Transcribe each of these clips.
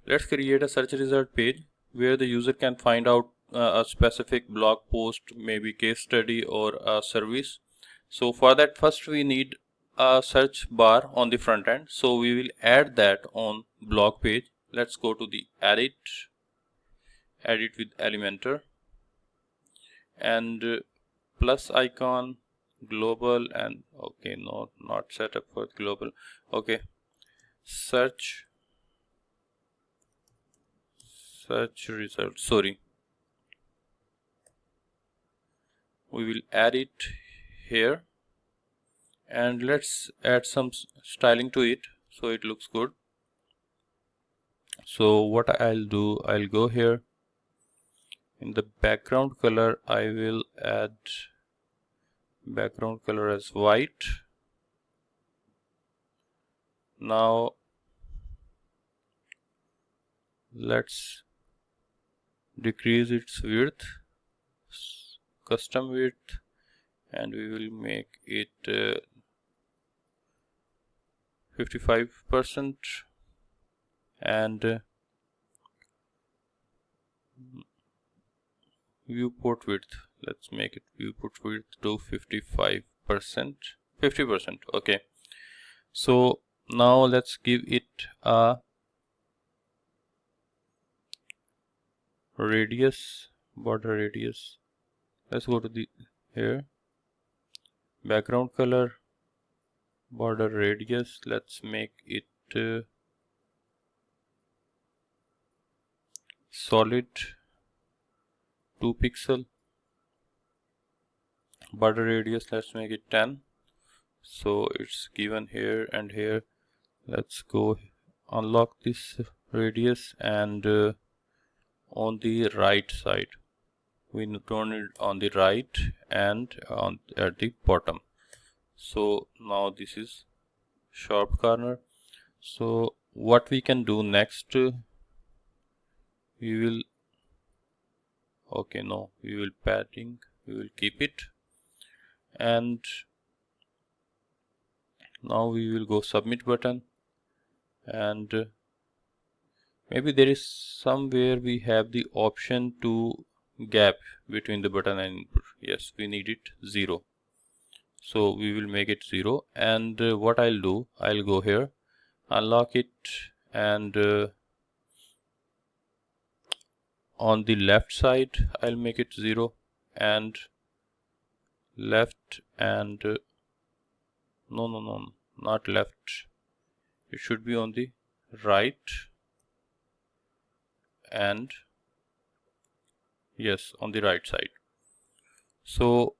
Let's create a search result page where the user can find out a specific blog post, maybe case study or a service. So for that, first we need a search bar on the front end. So we will add that on blog page. Let's go to the edit with Elementor, and plus icon, global, and okay, no, not set up for global. Okay, search result, sorry, we will add it here, and let's add some styling to it so it looks good. So what I'll do, I'll go here in the background color, I will add background color as white. Now let's decrease its width, custom width, and we will make it 55%, and viewport width, let's make it viewport width to 55%, 50%. Okay, so now let's give it a radius, border radius. Let's go to the here, background color, border radius, let's make it solid 2 pixel. Border radius, let's make it 10. So it's given here and here. Let's go unlock this radius, and on the right side, we don't need on the right and on at the bottom. So now this is sharp corner. So what we can do next, we will, okay, no, we will padding, we will keep it, and now we will go submit button, and maybe there is somewhere we have the option to gap between the button and input. Yes, we need it 0, so we will make it 0. And what I'll do, I'll go here, unlock it, and on the left side I'll make it 0, and left, and no, not left, it should be on the right, and yes, on the right side. So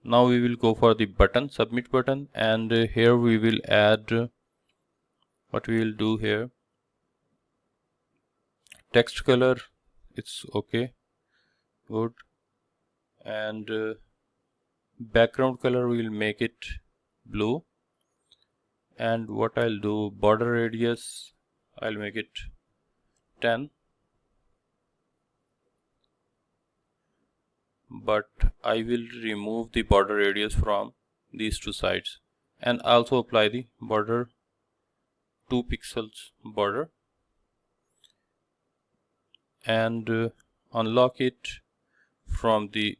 now we will go for the button, submit button, and here we will add, what we will do here, text color, it's okay, good, and background color we will make it blue, and what I'll do, border radius, I'll make it 10, but I will remove the border radius from these two sides, and also apply the border 2 pixels border, and unlock it from the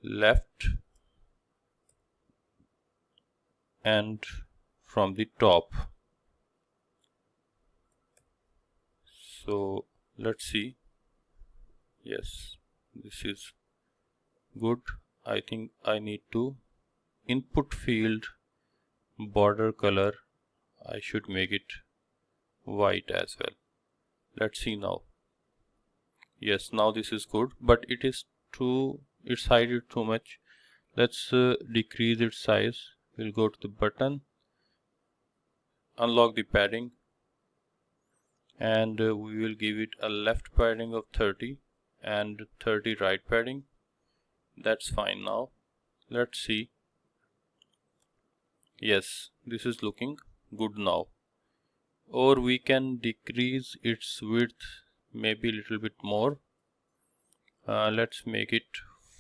left and from the top. So let's see, yes, this is good. I think I need to input field border color, I should make it white as well. Let's see now. Yes, now this is good, but it is too, it's hided too much. Let's decrease its size. We'll go to the button, unlock the padding, and we will give it a left padding of 30 and 30 right padding. That's fine. Now let's see. Yes, this is looking good now. Or we can decrease its width maybe a little bit more. Let's make it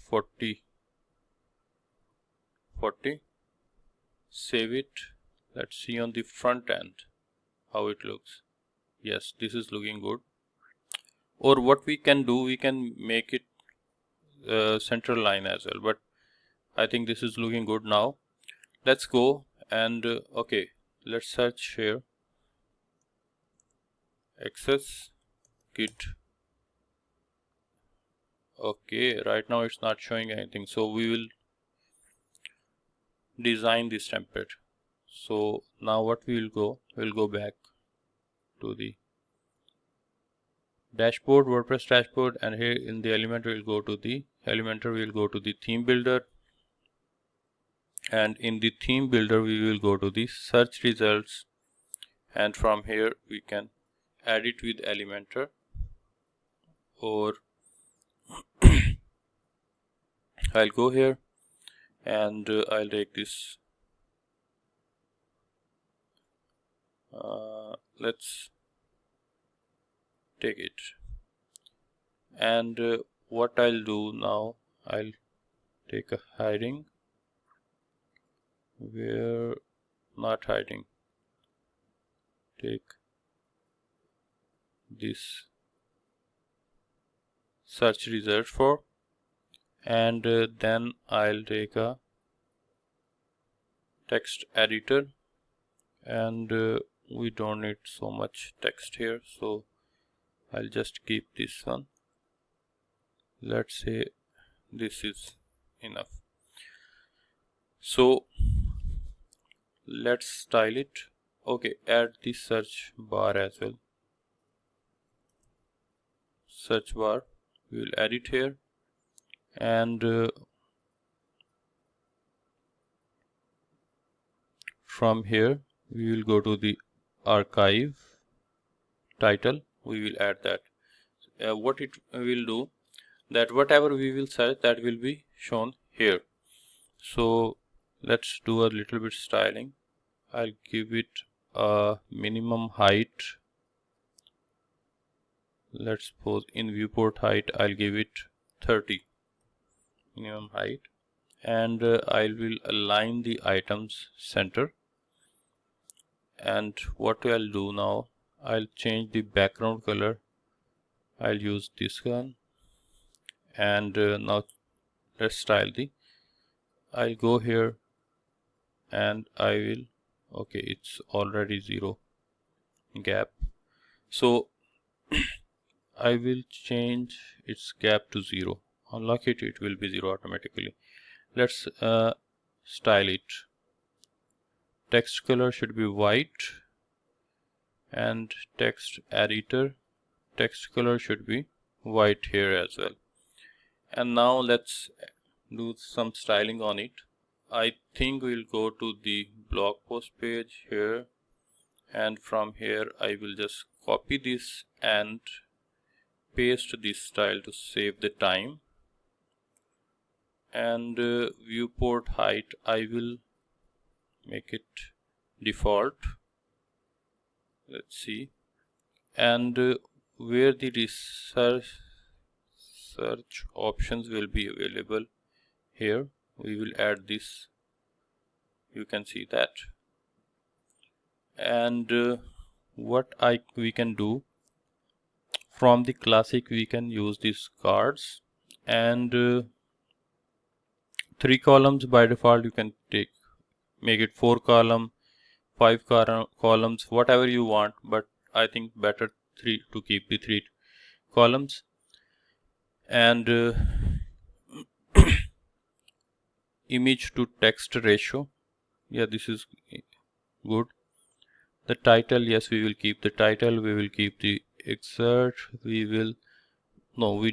40. Save it. Let's see on the front end how it looks. Yes, this is looking good. Or what we can do, we can make it central line as well, but I think this is looking good now. Let's go and okay, let's search here, access git. Okay, right now it's not showing anything, so we will design this template. So now what we'll go back to the dashboard, WordPress dashboard, and here in the Elementor we'll go to the theme builder, and in the theme builder we will go to the search results, and from here we can edit with Elementor, or I'll go here and I'll take this, let's take it, and what I'll do now, I'll take a hiding, where not hiding, take this search result for, and then I'll take a text editor, and we don't need so much text here, so I'll just keep this one. Let's say this is enough. So let's style it. Okay, add the search bar as well. Search bar, we will add it here, and from here we will go to the archive title, we will add that. What it will do, that whatever we will search, that will be shown here. So let's do a little bit styling. I'll give it a minimum height. Let's suppose in viewport height I'll give it 30 minimum height, and I will align the items center. And what I'll do now, I'll change the background color. I'll use this one, and now let's style the, I'll go here and I will, okay, it's already 0 gap, so I will change its gap to 0. Unlock it, it will be 0 automatically. Let's style it. Text color should be white, and text editor text color should be white here as well. And now let's do some styling on it. I think we'll go to the blog post page here, and from here I will just copy this and paste this style to save the time. And viewport height, I will make it default. Let's see. And where the search options will be available, here we will add this, you can see that. And what we can do, from the classic we can use these cards, and 3 columns by default you can make it 4 column, 5 columns, whatever you want, but I think better 3 to keep the 3 columns. And image to text ratio, yeah, this is good. The title, yes, we will keep the title, we will keep the excerpt, we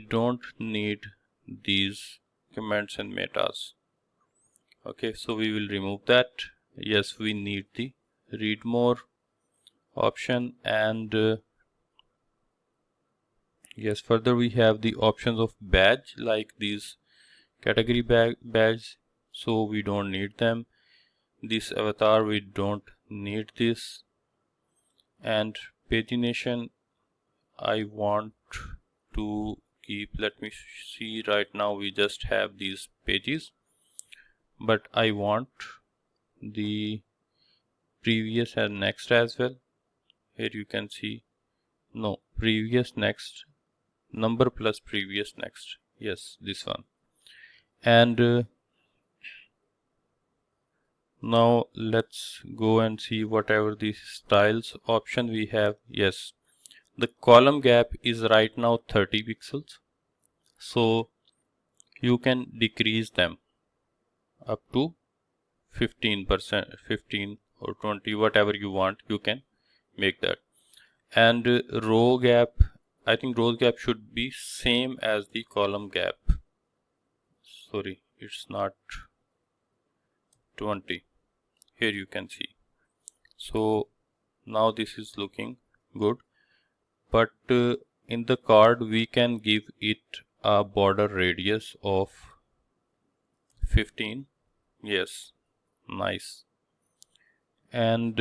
don't need these comments and metas. Okay, so we will remove that. Yes, we need the read more option, and yes, further we have the options of badge, like these category badge, so we don't need them. This avatar, we don't need this. And pagination, I want to keep, let me see, right now we just have these pages, but I want the previous and next as well. Here you can see no, previous next, number plus previous next. Yes, this one. And now let's go and see whatever the styles option we have. Yes, the column gap is right now 30 pixels. So you can decrease them up to 15%, 15 or 20, whatever you want, you can make that. And row gap, I think row gap should be same as the column gap. Sorry, it's not 20. Here you can see. So now this is looking good, but in the card we can give it a border radius of 15. Yes, nice. And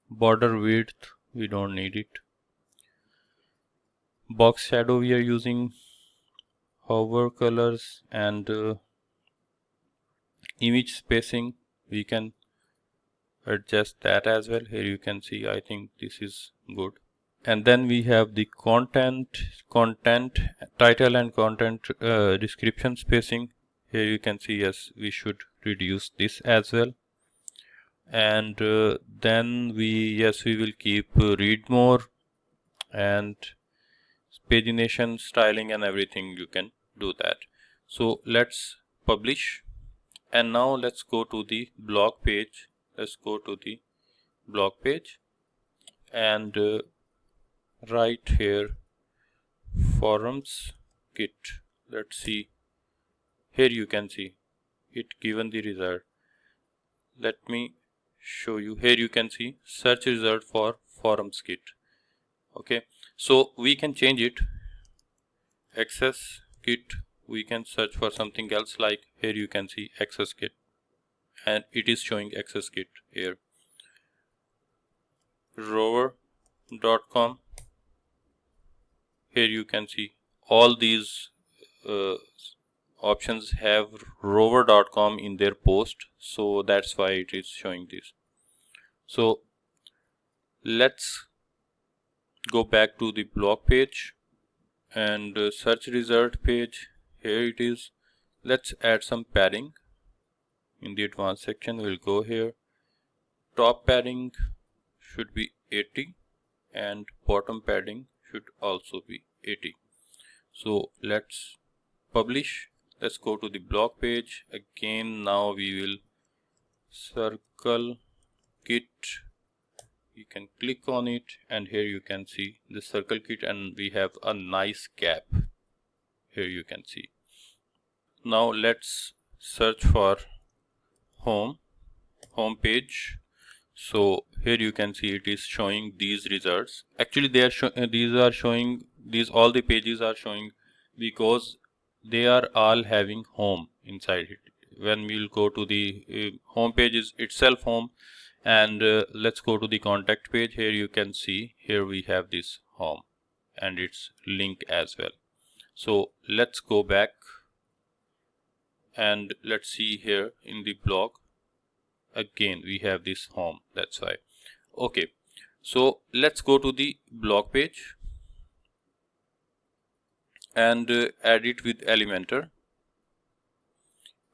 border width, we don't need it. Box shadow, we are using hover colors. And image spacing, we can adjust that as well. Here you can see, I think this is good. And then we have the content title and content description spacing. Here you can see, yes, we should reduce this as well. And then we will keep read more and pagination, styling and everything. You can do that. So let's publish. And now let's go to the blog page. Let's go to the blog page and write here forums kit. Let's see. Here you can see it given the result. Let me show you. Here you can see search result for forums kit. Okay, so we can change it. Access kit, we can search for something else, like here you can see access kit, and it is showing access kit here. rover.com, here you can see all these options have rover.com in their post, so that's why it is showing this. So let's go back to the blog page and search result page. Here it is. Let's add some padding. In the advanced section, we'll go here. Top padding should be 80 and bottom padding should also be 80. So let's publish. Let's go to the blog page again. Now we will circle kit. You can click on it and here you can see the circle kit, and we have a nice gap. Here you can see. Now let's search for home page. So here you can see it is showing these results. Actually they are showing all the pages are showing because they are all having home inside it. When we'll go to the home page is itself home, and let's go to the contact page. Here you can see, here we have this home and its link as well. So let's go back and let's see here in the blog. Again we have this home, that's why. Okay, so let's go to the blog page and add it with Elementor.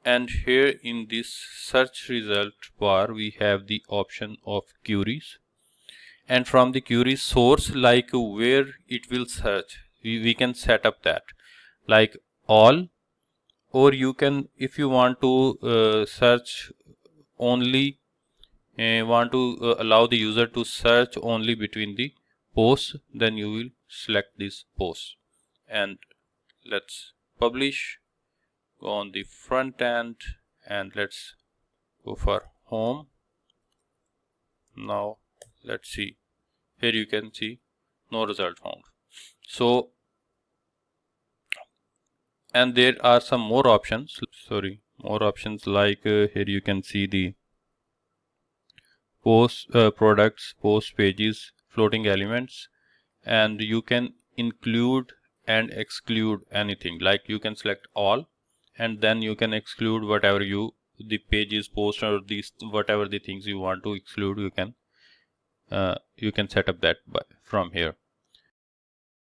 And here in this search result bar we have the option of queries, and from the query source, like where it will search, we can set up that like all, or you can, if you want to search only, want to allow the user to search only between the posts, then you will select this post. And let's publish. Go on the front end and let's go for home. Now let's see, here you can see no result found. So, and there are some more options, like here you can see the post products, post pages, floating elements, and you can include and exclude anything, like you can select all and then you can exclude whatever the pages, post, or these whatever the things you want to exclude, you can set up that from here.